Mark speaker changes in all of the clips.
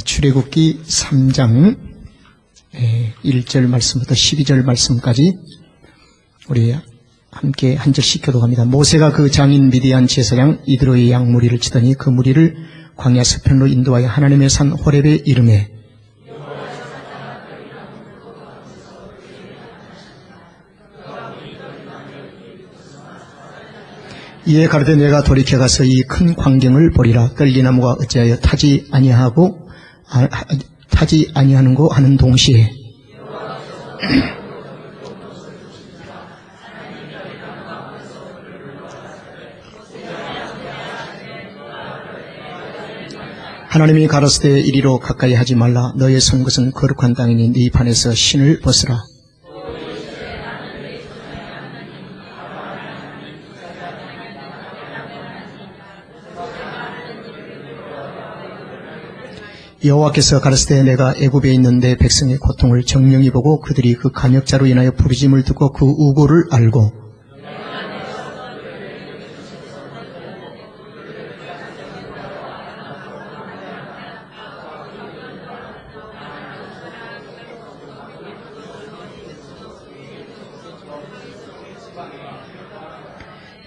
Speaker 1: 출애굽기 3장 1절 말씀부터 12절 말씀까지 우리 함께 한 절씩 교독합니다. 모세가 그 장인 미디안 제사장 이드로의 양 무리를 치더니 그 무리를 광야 서편으로 인도하여 하나님의 산 호렙에 이르매 이에 가로되 내가 돌이켜 가서 이 큰 광경을 보리라. 떨기나무가 어찌하여 타지 아니하는고 하는 동시에 하나님이 가라사대 이리로 가까이 하지 말라. 너의 선 것은 거룩한 땅이니 네 판에서 신을 벗으라. 여호와께서 가라사대 내가 애굽에 있는 내 백성의 고통을 정령히 보고 그들이 그 감역자로 인하여 부르짐을 듣고 그 우고를 알고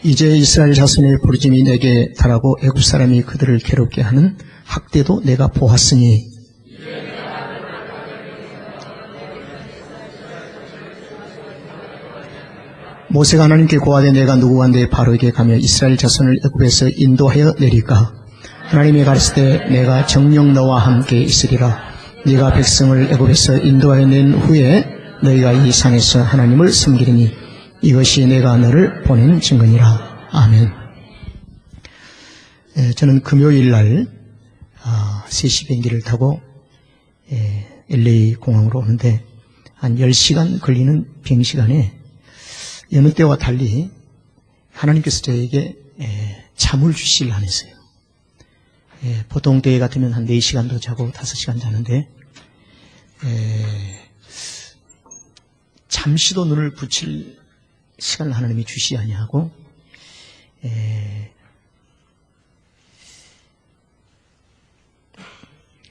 Speaker 1: 이제 이스라엘 자손의 부르짐이 내게 달하고 애굽 사람이 그들을 괴롭게 하는 학대도 내가 보았으니 모세가 하나님께 고하되 내가 누구한테 바로에게 가며 이스라엘 자손을 애굽에서 인도하여 내릴까? 하나님이 가르치되 내가 정녕 너와 함께 있으리라. 네가 백성을 애굽에서 인도하여 낸 후에 너희가 이 산에서 하나님을 섬기리니 이것이 내가 너를 보낸 증거니라. 아멘. 저는 금요일 날 3시 비행기를 타고 LA 공항으로 오는데 한 10시간 걸리는 비행시간에 여느 때와 달리 하나님께서 저에게 잠을 주시려 하면서요. 보통 때 같으면 한 4시간도 자고 5시간 자는데 잠시도 눈을 붙일 시간을 하나님이 주시지 아니하고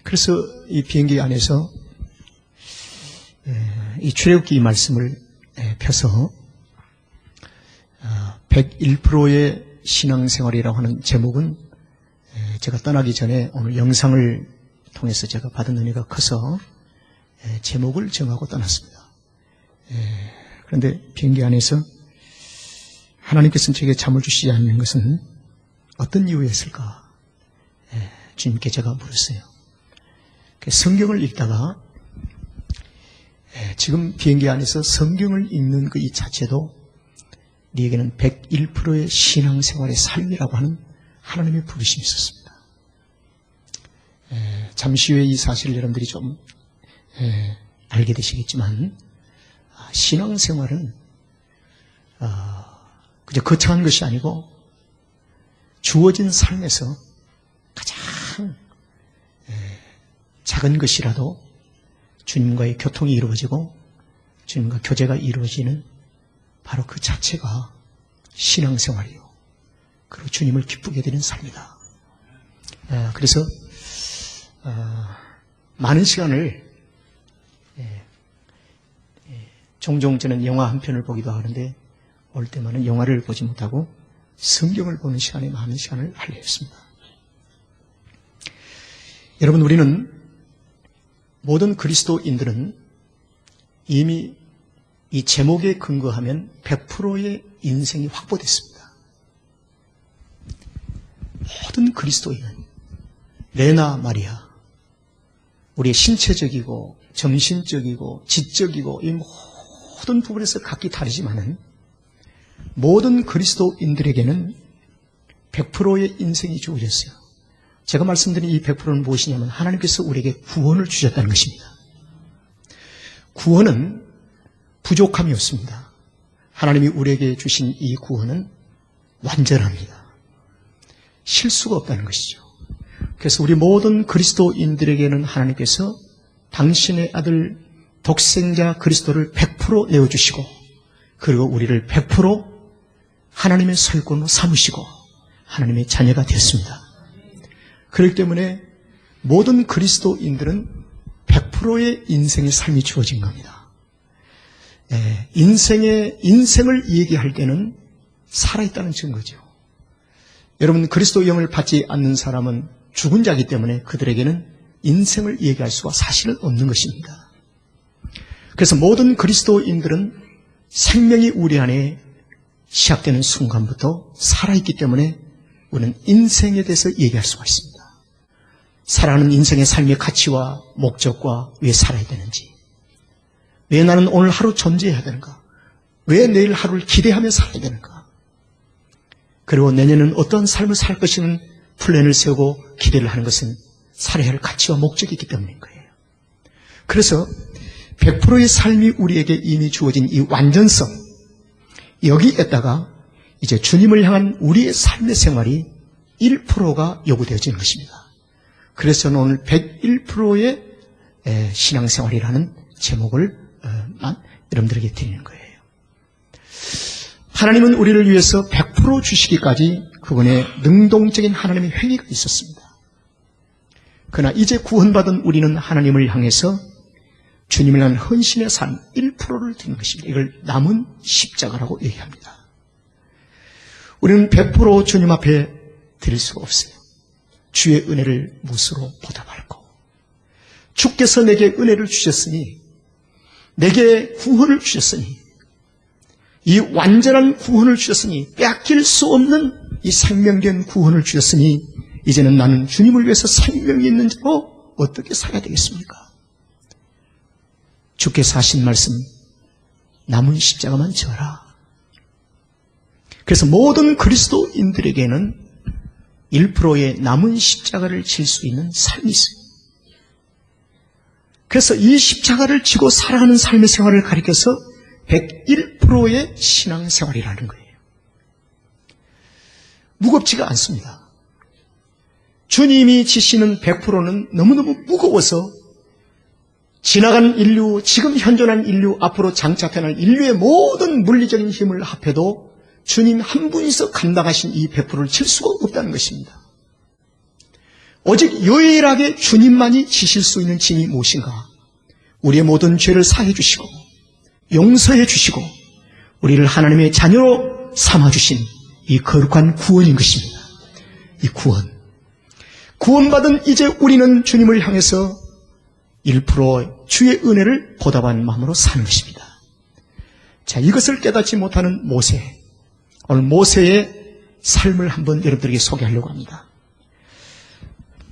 Speaker 1: 그래서 이 비행기 안에서 이 출애굽기 말씀을 펴서 101%의 신앙생활이라고 하는 제목은 제가 떠나기 전에 오늘 영상을 통해서 제가 받은 은혜가 커서 제목을 정하고 떠났습니다. 그런데 비행기 안에서 하나님께서는 제게 잠을 주시지 않는 것은 어떤 이유였을까? 주님께 제가 물었어요. 성경을 읽다가 지금 비행기 안에서 성경을 읽는 그 이 자체도 네에게는 101%의 신앙생활의 삶이라고 하는 하나님의 부르심이 있었습니다. 잠시 후에 이 사실을 여러분들이 좀 알게 되시겠지만 신앙생활은 그저 거창한 것이 아니고 주어진 삶에서 가장 작은 것이라도 주님과의 교통이 이루어지고 주님과 교제가 이루어지는 바로 그 자체가 신앙생활이요. 그리고 주님을 기쁘게 되는 삶이다. 그래서 많은 시간을 종종 저는 영화 한 편을 보기도 하는데 올 때만은 영화를 보지 못하고 성경을 보는 시간에 많은 시간을 하려 했습니다. 여러분, 우리는 모든 그리스도인들은 이미 이 제목에 근거하면 100%의 인생이 확보됐습니다. 모든 그리스도인은 레나 마리아, 우리의 신체적이고 정신적이고 지적이고 이 모든 부분에서 각기 다르지만은 모든 그리스도인들에게는 100%의 인생이 주어졌어요. 제가 말씀드린 이 100%는 무엇이냐면 하나님께서 우리에게 구원을 주셨다는 것입니다. 구원은 부족함이 없습니다. 하나님이 우리에게 주신 이 구원은 완전합니다. 실수가 없다는 것이죠. 그래서 우리 모든 그리스도인들에게는 하나님께서 당신의 아들 독생자 그리스도를 100% 내어주시고 그리고 우리를 100% 하나님의 설권으로 삼으시고 하나님의 자녀가 되었습니다. 그렇기 때문에 모든 그리스도인들은 100%의 인생의 삶이 주어진 겁니다. 인생을 얘기할 때는 살아있다는 증거죠. 여러분, 그리스도 영을 받지 않는 사람은 죽은 자이기 때문에 그들에게는 인생을 얘기할 수가 사실은 없는 것입니다. 그래서 모든 그리스도인들은 생명이 우리 안에 시작되는 순간부터 살아있기 때문에 우리는 인생에 대해서 얘기할 수가 있습니다. 살아가는 인생의 삶의 가치와 목적과 왜 살아야 되는지, 왜 나는 오늘 하루 존재해야 되는가, 왜 내일 하루를 기대하며 살아야 되는가, 그리고 내년은 어떤 삶을 살 것이는 플랜을 세우고 기대를 하는 것은 살아야 할 가치와 목적이 있기 때문인 거예요. 그래서 100%의 삶이 우리에게 이미 주어진 이 완전성, 여기에다가 이제 주님을 향한 우리의 삶의 생활이 1%가 요구되어지는 것입니다. 그래서 저는 오늘 101%의 신앙생활이라는 제목을 여러분들에게 드리는 거예요. 하나님은 우리를 위해서 100% 주시기까지 그분의 능동적인 하나님의 행위가 있었습니다. 그러나 이제 구원받은 우리는 하나님을 향해서 주님을 향한 헌신의 삶 1%를 드리는 것입니다. 이걸 남은 십자가라고 얘기합니다. 우리는 100% 주님 앞에 드릴 수가 없어요. 주의 은혜를 무엇으로 보답할 거. 주께서 내게 은혜를 주셨으니, 내게 구원을 주셨으니, 이 완전한 구원을 주셨으니, 빼앗길 수 없는 이 생명된 구원을 주셨으니, 이제는 나는 주님을 위해서 생명이 있는 자로 어떻게 살아야 되겠습니까? 주께서 하신 말씀, 남은 십자가만 져라. 그래서 모든 그리스도인들에게는 1%의 남은 십자가를 질 수 있는 삶이 있어요. 그래서 이 십자가를 지고 살아가는 삶의 생활을 가리켜서 101%의 신앙생활이라는 거예요. 무겁지가 않습니다. 주님이 지시는 100%는 너무너무 무거워서 지나간 인류, 지금 현존한 인류, 앞으로 장차 태어날 인류의 모든 물리적인 힘을 합해도 주님 한 분이서 감당하신 이 100%를 칠 수가 없다는 것입니다. 오직 유일하게 주님만이 지실 수 있는 짐이 무엇인가? 우리의 모든 죄를 사해 주시고 용서해 주시고 우리를 하나님의 자녀로 삼아주신 이 거룩한 구원인 것입니다. 이 구원받은 이제 우리는 주님을 향해서 1% 주의 은혜를 보답한 마음으로 사는 것입니다. 자, 이것을 깨닫지 못하는 모세, 오늘 모세의 삶을 한번 여러분들에게 소개하려고 합니다.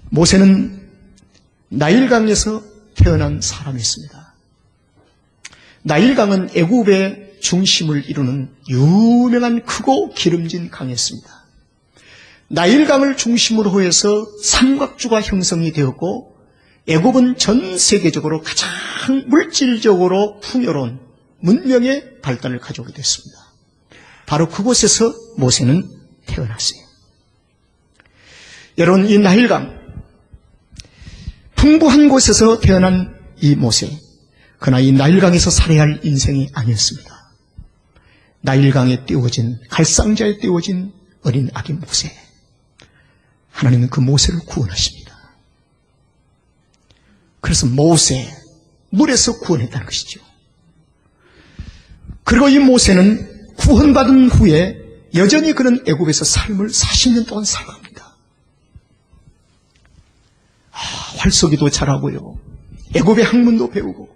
Speaker 1: 모세는 나일강에서 태어난 사람이었습니다. 나일강은 애굽의 중심을 이루는 유명한 크고 기름진 강이었습니다. 나일강을 중심으로 해서 삼각주가 형성이 되었고 애굽은 전 세계적으로 가장 물질적으로 풍요로운 문명의 발달을 가져오게 됐습니다. 바로 그곳에서 모세는 태어났어요. 여러분, 이 나일강, 풍부한 곳에서 태어난 이 모세, 그러나 이 나일강에서 살아야 할 인생이 아니었습니다. 나일강에 띄워진, 갈상자에 띄워진 어린 아기 모세, 하나님은 그 모세를 구원하십니다. 그래서 모세, 물에서 구원했다는 것이죠. 그리고 이 모세는 구원받은 후에 여전히 그는 애굽에서 삶을 40년 동안 살아갑니다. 활쏘기도 잘하고요, 애굽의 학문도 배우고,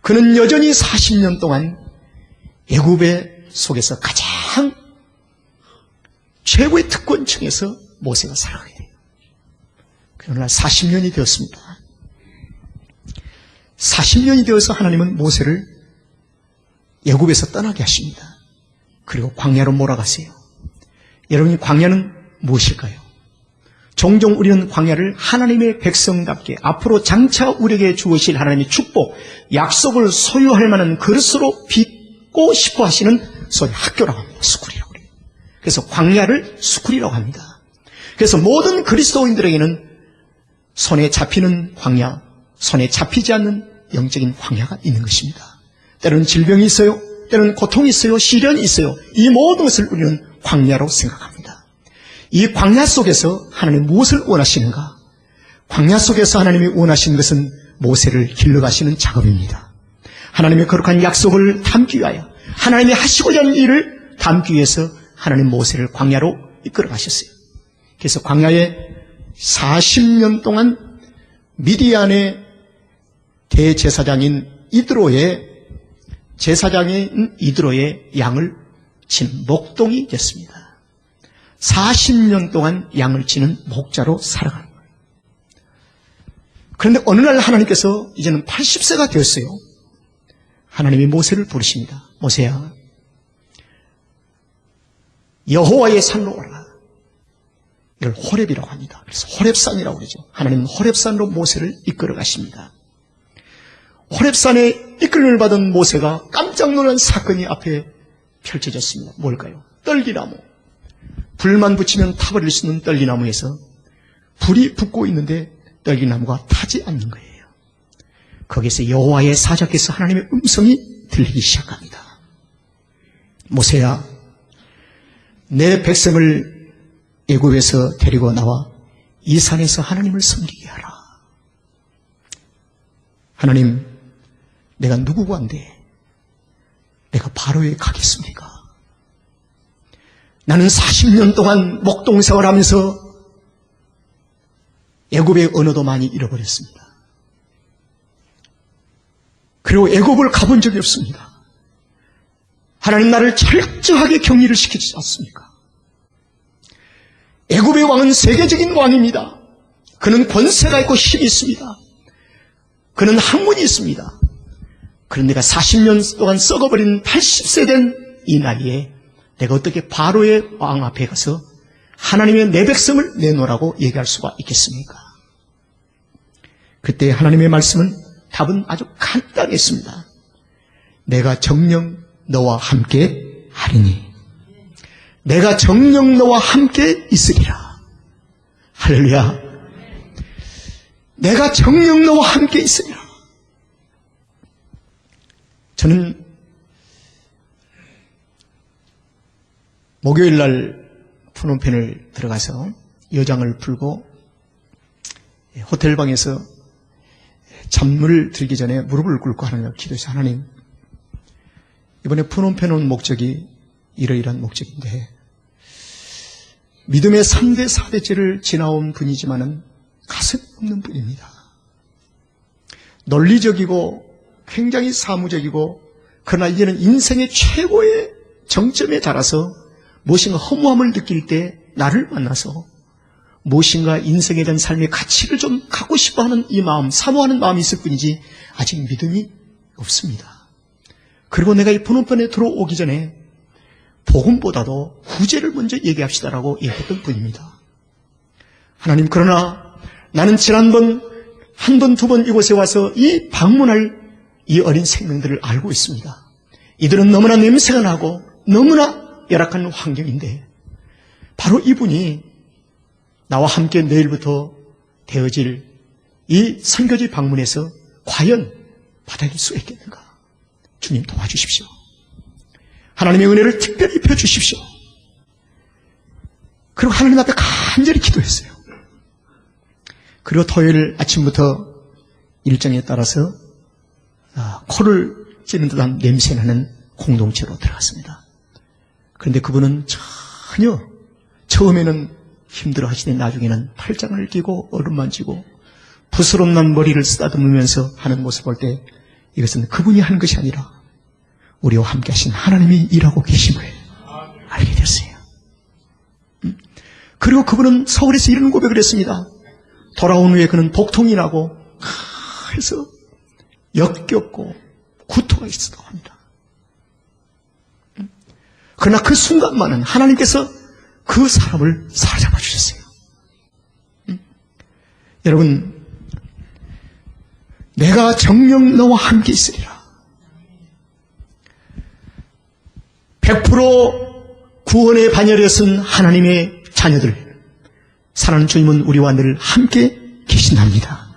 Speaker 1: 그는 여전히 40년 동안 애굽의 속에서 가장 최고의 특권층에서 모세가 살아가게 돼요. 그러나 40년이 되었습니다. 40년이 되어서 하나님은 모세를 애굽에서 떠나게 하십니다. 그리고 광야로 몰아가세요. 여러분, 광야는 무엇일까요? 종종 우리는 광야를 하나님의 백성답게 앞으로 장차 우리에게 주어질 하나님의 축복, 약속을 소유할 만한 그릇으로 빚고 싶어 하시는 소위 학교라고 합니다. 스쿨이라고 그래요. 그래서 광야를 스쿨이라고 합니다. 그래서 모든 그리스도인들에게는 손에 잡히는 광야, 손에 잡히지 않는 영적인 광야가 있는 것입니다. 때로는 질병이 있어요, 때로는 고통이 있어요, 시련이 있어요. 이 모든 것을 우리는 광야로 생각합니다. 이 광야 속에서 하나님 무엇을 원하시는가? 광야 속에서 하나님이 원하시는 것은 모세를 길러가시는 작업입니다. 하나님의 거룩한 약속을 담기 위하여, 하나님이 하시고자 하는 일을 담기 위해서 하나님 모세를 광야로 이끌어 가셨어요. 그래서 광야에 40년 동안 미디안의 대제사장인 이드로의 양을 친 목동이 됐습니다. 40년 동안 양을 치는 목자로 살아가는 거예요. 그런데 어느 날 하나님께서 이제는 80세가 되었어요. 하나님이 모세를 부르십니다. 모세야, 여호와의 산으로 오라. 이걸 호렙이라고 합니다. 그래서 호렙산이라고 그러죠. 하나님은 호렙산으로 모세를 이끌어 가십니다. 호렙산에 이끌림을 받은 모세가 깜짝 놀란 사건이 앞에 펼쳐졌습니다. 뭘까요? 떨기나무. 불만 붙이면 타버릴 수 있는 떨기나무에서 불이 붙고 있는데 떨기나무가 타지 않는 거예요. 거기서 여호와의 사자께서 하나님의 음성이 들리기 시작합니다. 모세야, 내 백성을 애굽에서 데리고 나와 이 산에서 하나님을 섬기게 하라. 하나님, 내가 누구고 한데 내가 바로에 가겠습니까? 나는 40년 동안 목동생활을 하면서 애굽의 언어도 많이 잃어버렸습니다. 그리고 애굽을 가본 적이 없습니다. 하나님 나를 철저하게 격리를 시키지 않습니까? 애굽의 왕은 세계적인 왕입니다. 그는 권세가 있고 힘이 있습니다. 그는 학문이 있습니다. 그런데 내가 40년 동안 썩어버린 80세 된 이 나이에 내가 어떻게 바로의 왕 앞에 가서 하나님의 내 백성을 내놓으라고 얘기할 수가 있겠습니까? 그때 하나님의 말씀은, 답은 아주 간단했습니다. 내가 정녕 너와 함께 하리니, 내가 정녕 너와 함께 있으리라. 할렐루야. 내가 정녕 너와 함께 있으리라. 저는 목요일 날 푸놈펜을 들어가서 여장을 풀고 호텔방에서 잠을 들기 전에 무릎을 꿇고 하나님을 기도해서, 하나님, 이번에 푸놈펜 온 목적이 이러이러한 목적인데, 믿음의 3대 4대째를 지나온 분이지만은 가슴이 없는 분입니다. 논리적이고 굉장히 사무적이고, 그러나 이제는 인생의 최고의 정점에 달아서 무엇인가 허무함을 느낄 때 나를 만나서 무엇인가 인생에 대한 삶의 가치를 좀 갖고 싶어하는 이 마음, 사모하는 마음이 있을 뿐이지 아직 믿음이 없습니다. 그리고 내가 이 푸놈펜에 들어오기 전에 복음보다도 구제를 먼저 얘기합시다라고 얘기했던 분입니다. 하나님, 그러나 나는 지난번 한 번, 두 번 이곳에 와서 이 방문할 이 어린 생명들을 알고 있습니다. 이들은 너무나 냄새가 나고 너무나 열악한 환경인데, 바로 이분이 나와 함께 내일부터 되어질 이 선교지 방문에서 과연 받아들일 수 있겠는가? 주님 도와주십시오. 하나님의 은혜를 특별히 펴주십시오. 그리고 하나님 앞에 간절히 기도했어요. 그리고 토요일 아침부터 일정에 따라서 코를 찌는 듯한 냄새나는 공동체로 들어갔습니다. 그런데 그분은 전혀 처음에는 힘들어하시더니 나중에는 팔짱을 끼고 얼음 만지고 부스럼 난 머리를 쓰다듬으면서 하는 모습을 볼 때 이것은 그분이 하는 것이 아니라 우리와 함께 하신 하나님이 일하고 계심을 알게 됐어요. 그리고 그분은 서울에서 이런 고백을 했습니다. 돌아온 후에 그는 복통이 나고 해서 역겹고 구토가 있었다고 합니다. 그러나 그 순간만은 하나님께서 그 사람을 사로잡아 주셨어요. 여러분, 내가 정녕 너와 함께 있으리라. 100% 구원의 반열에 쓴 하나님의 자녀들, 사랑하는 주님은 우리와 늘 함께 계신답니다.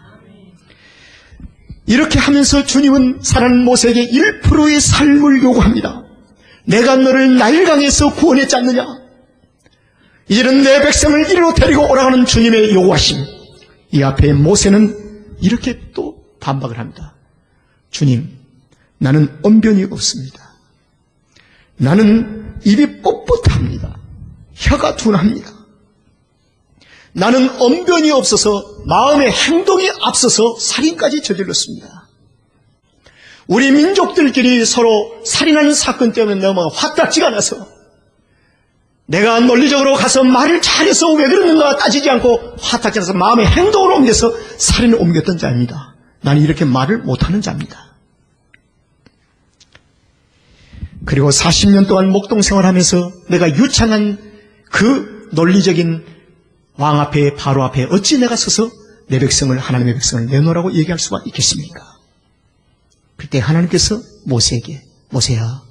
Speaker 1: 이렇게 하면서 주님은 사랑하는 모세에게 1%의 삶을 요구합니다. 내가 너를 나일강에서 구원했지 않느냐? 이제는 내 백성을 이리로 데리고 오라는 주님의 요구하심, 이 앞에 모세는 이렇게 또 반박을 합니다. 주님, 나는 언변이 없습니다. 나는 입이 뻣뻣합니다. 혀가 둔합니다. 나는 언변이 없어서 마음의 행동이 앞서서 살인까지 저질렀습니다. 우리 민족들끼리 서로 살인하는 사건 때문에 너무 화딱지가 나서 내가 논리적으로 가서 말을 잘해서 왜 그러는가 따지지 않고 화딱지 나서 마음의 행동으로 옮겨서 살인을 옮겼던 자입니다. 나는 이렇게 말을 못하는 자입니다. 그리고 40년 동안 목동 생활하면서 내가 유창한 그 논리적인 왕 앞에 바로 앞에 어찌 내가 서서 내 백성을 하나님의 백성을 내놓으라고 얘기할 수가 있겠습니까? 그때 하나님께서 모세에게 모세야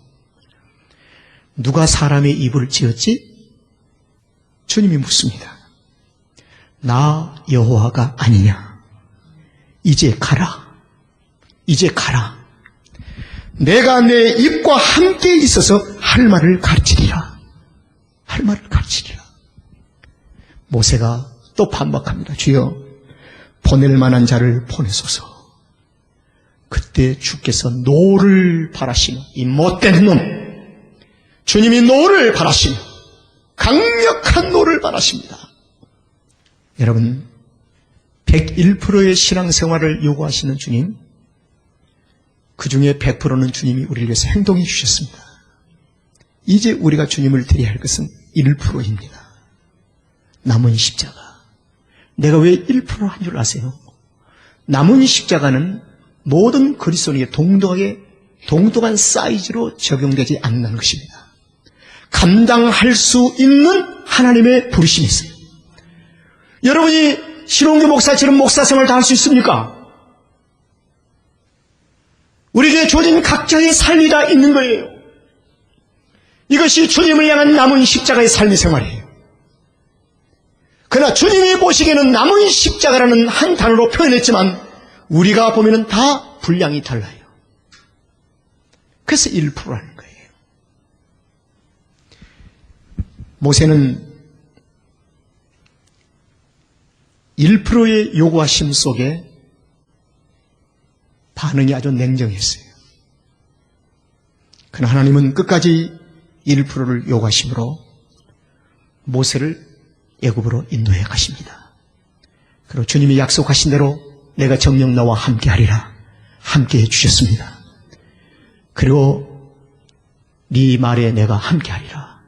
Speaker 1: 누가 사람의 입을 지었지? 주님이 묻습니다. 나 여호와가 아니냐? 이제 가라. 이제 가라. 내가 내 입과 함께 있어서 할 말을 가르치리라. 할 말을 가르치리라. 모세가 또 반박합니다. 주여 보낼 만한 자를 보내소서. 그때 주께서 노를 바라시며 이 못된 놈 주님이 노를 바라시며 강력한 노를 바라십니다. 여러분 101%의 신앙생활을 요구하시는 주님 그 중에 100%는 주님이 우리를 위해서 행동해 주셨습니다. 이제 우리가 주님을 드려야 할 것은 1%입니다. 남은 십자가. 내가 왜 1%한 줄 아세요? 남은 십자가는 모든 그리스도인에게 동등한 사이즈로 적용되지 않는 것입니다. 감당할 수 있는 하나님의 부르심이 있어요. 여러분이 신홍규 목사처럼 목사생활을 다 할 수 있습니까? 우리에게 주어진 각자의 삶이 다 있는 거예요. 이것이 주님을 향한 남은 십자가의 삶의 생활이에요. 그러나 주님이 보시기에는 남은 십자가라는 한 단어로 표현했지만 우리가 보면은 다 분량이 달라요. 그래서 1%라는 거예요. 모세는 1%의 요구하심 속에 반응이 아주 냉정했어요. 그러나 하나님은 끝까지 1%를 요구하심으로 모세를 애굽으로 인도해 가십니다. 그리고 주님이 약속하신 대로 내가 정녕 너와 함께하리라 함께해 주셨습니다. 그리고 네 말에 내가 함께하리라.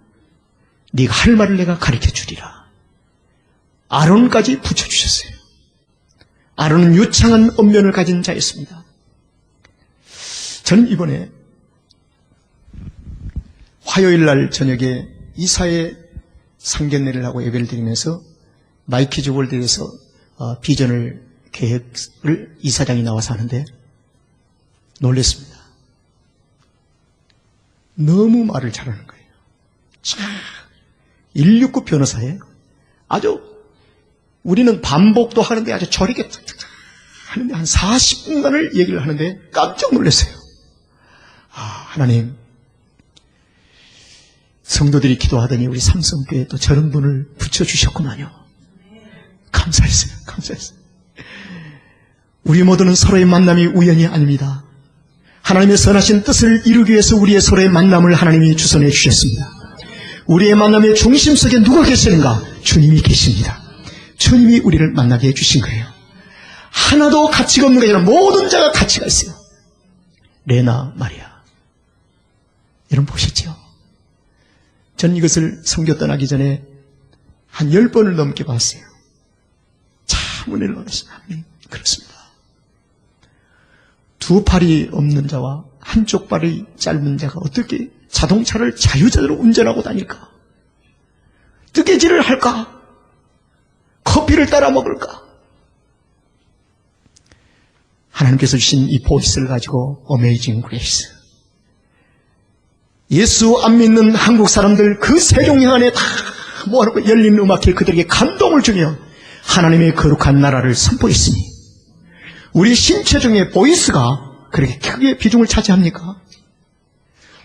Speaker 1: 네가 할 말을 내가 가르쳐 주리라. 아론까지 붙여주셨어요. 아론은 유창한 언변을 가진 자였습니다. 저는 이번에 화요일 날 저녁에 이사회 상견례를 하고 예배를 드리면서 마이키즈 월드에서 비전을 계획을 이사장이 나와서 하는데 놀랐습니다. 너무 말을 잘하는 거예요. 169 변호사예요. 아주 우리는 반복도 하는데 아주 저리게 하는데 한 40분간을 얘기를 하는데 깜짝 놀랐어요. 하나님 성도들이 기도하더니 우리 삼성교회에 또 저런 분을 붙여주셨구만요. 감사했어요. 감사했어요. 우리 모두는 서로의 만남이 우연이 아닙니다. 하나님의 선하신 뜻을 이루기 위해서 우리의 서로의 만남을 하나님이 주선해 주셨습니다. 우리의 만남의 중심 속에 누가 계시는가? 주님이 계십니다. 주님이 우리를 만나게 해주신 거예요. 하나도 가치가 없는 게 아니라 모든 자가 가치가 있어요. 레나 마리아 여러분 보셨죠? 저는 이것을 선교 떠나기 전에 한 10번을 넘게 봤어요. 참 은혜를 받았습니다. 그렇습니다. 두 팔이 없는 자와 한쪽 발이 짧은 자가 어떻게 자동차를 자유자재로 운전하고 다닐까? 뜨개질을 할까? 커피를 따라 먹을까? 하나님께서 주신 이 보이스를 가지고 어메이징 그레이스 예수 안 믿는 한국 사람들 그 세종역 안에 다 모아놓고 열린 음악회 그들에게 감동을 주며 하나님의 거룩한 나라를 선포했으니 우리 신체 중에 보이스가 그렇게 크게 비중을 차지합니까?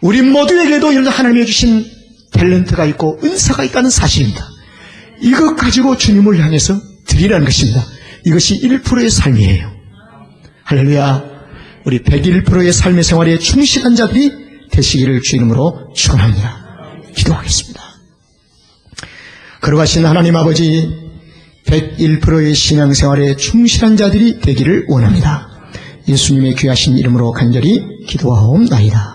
Speaker 1: 우리 모두에게도 이런 하나님이 주신 탤런트가 있고 은사가 있다는 사실입니다. 이것 가지고 주님을 향해서 드리라는 것입니다. 이것이 1%의 삶이에요. 할렐루야. 우리 101%의 삶의 생활에 충실한 자들이 되시기를 주 이름으로 축원합니다. 기도하겠습니다. 거룩하신 하나님 아버지, 101%의 신앙생활에 충실한 자들이 되기를 원합니다. 예수님의 귀하신 이름으로 간절히 기도하옵나이다.